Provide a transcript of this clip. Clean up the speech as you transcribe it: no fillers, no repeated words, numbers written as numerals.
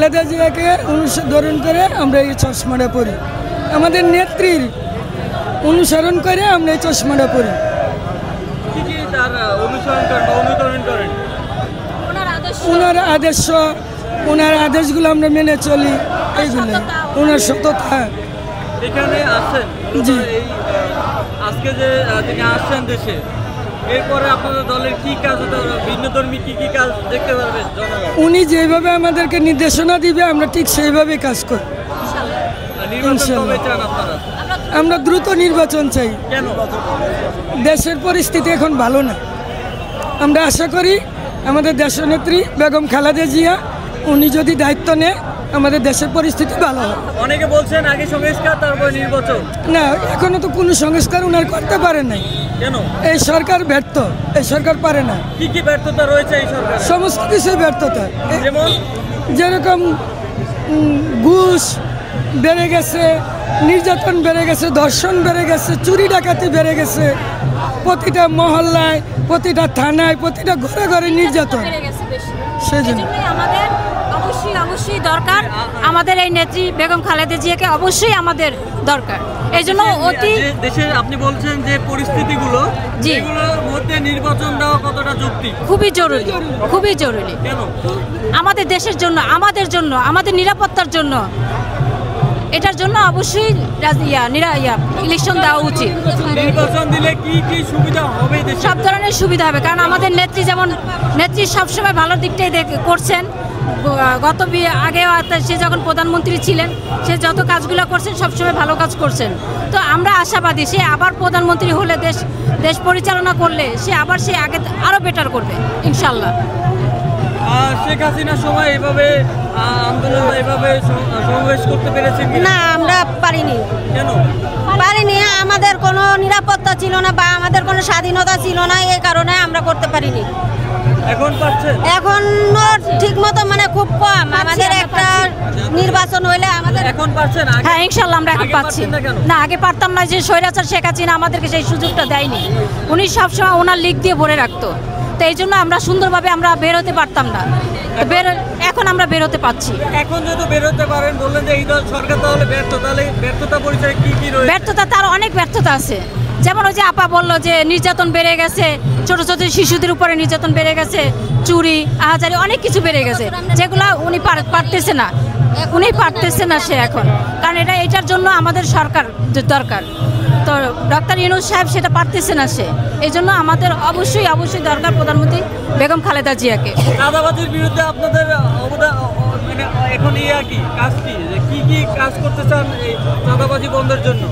খালেদা জিয়াকে অনুসরণ করে আমরা এই চশমাটা পরি, আমাদের নেত্রীর অনুসরণ করে আমরা এই চশমাটা পরি। ওনার আদেশগুলো আমরা মেনে চলি, এইগুলো ওনার সততা। এখানে আসেন জি, আজকে যে তিনি আসছেন দেশে, এরপরে আপনাদের দলের কি কাজ হতে পারবে, ভিন্নধর্মী কি কি কাজ দেখতে পারবে জনগণ? উনি যেভাবে আমাদেরকে নির্দেশনা দিবে আমরা ঠিক সেইভাবেই কাজ করি। আমরা দ্রুত নির্বাচন চাই। কেন? দেশের পরিস্থিতি এখন ভালো না। আমরা আশা করি আমাদের দেশনেত্রী বেগম খালেদা জিয়া উনি যদি দায়িত্ব নেয় আমাদের দেশের পরিস্থিতি ভালো হবে। অনেকে বলছেন আগে সংস্কার তারপর নির্বাচন। না, এখনো তো কোনো সংস্কার উনার করতে পারে নাই। কেন? এই সরকার ব্যর্থ, এই সরকার পারে না। কি কি ব্যর্থতা রয়েছে এই সরকার? সমস্ত কিছুই ব্যর্থতা। যেমন যেরকম ঘুষ বেড়ে গেছে, নির্যাতন বেড়ে গেছে, ধর্ষণ বেড়ে গেছে, চুরি ডাকাতি বেড়ে গেছে, প্রতিটা মহল্লায়, প্রতিটা থানায়, প্রতিটা ঘরে ঘরে নির্যাতন। সেজন্য আমাদের অবশ্যই দরকার, আমাদের এই নেত্রী বেগম খালেদা জিয়াকে অবশ্যই আমাদের দরকার। এই জন্য অতি দেশের আপনি বলছেন যে পরিস্থিতিগুলো, এগুলোর মধ্যে নির্বাচন দেওয়া কতটা যুক্তি? খুবই জরুরি, খুবই জরুরি। কেন? আমাদের দেশের জন্য, আমাদের নিরাপত্তার জন্য, এটার জন্য অবশ্যই ইলেকশন দেওয়া উচিত। নির্বাচন দিলে কি কি সুবিধা হবে? সব ধরনের সুবিধা হবে, কারণ আমাদের নেত্রী সবসময় ভালো দিকটাই করছেন। আগেও সে যখন প্রধানমন্ত্রী ছিলেন, সে যত কাজগুলো করছেন সবসময় ভালো কাজ করছেন। তো আমরা আশাবাদী সে আবার প্রধানমন্ত্রী হলে, দেশ পরিচালনা করলে সে আগে আরও বেটার করবে ইনশাল্লাহ। শেখ হাসিনার সময় এভাবে আন্দোলন, এভাবে সমাবেশ করতে পেরেছেন না? আমরা পারিনি। কেন পারিনি? আমাদের কোনো নিরাপত্তা ছিল না বা আমাদের কোনো স্বাধীনতা ছিল না, এই কারণে আমরা করতে পারিনি। এখন পাচ্ছেন? এখন ঠিক মতো মানে খুব কম। আমাদের একটা নির্বাচন হইলে আমাদের এখন পাচ্ছেন? হ্যাঁ ইনশাল্লাহ আমরা এখন পাচ্ছি। না, আগে পারতাম না। যে স্বৈরাচার শেখ হাসিনা আমাদেরকে সেই সুযোগটা দেয়নি। উনি সবসময় ওনার লিগ দিয়ে ভরে রাখতো, তো এই জন্য আমরা সুন্দরভাবে আমরা বের হতে পারতাম না। এখন আমরা বের হতে পারছি। এখন যেহেতু বের হতে পারেন, বললেন যে এই দল সরকার তাহলে ব্যর্থ, তাহলে ব্যর্থতা পরিচয় কি কি রয়েছে? ব্যর্থতা তার অনেক ব্যর্থতা আছে। যেমন ওই যে আপা বললো যে নির্যাতন বেড়ে গেছে, ছোট ছোট শিশুদের উপরে নির্যাতন বেড়ে গেছে, চুরি আহাজারি অনেক কিছু বেড়ে গেছে, যেগুলো উনি পারতেছে না। সে এখন, কারণ এটার জন্য আমাদের সরকার দরকার। তো ডক্টর ইউনূস সাহেব সেটা পারতেছে না সে, এই জন্য আমাদের অবশ্যই দরকার প্রধানমন্ত্রী বেগম খালেদা জিয়াকে। চাঁদাবাজির বিরুদ্ধে আপনাদের এখন কি কাজ, কি কি কাজ করতে চান এই চাঁদাবাজি বন্ধের জন্য?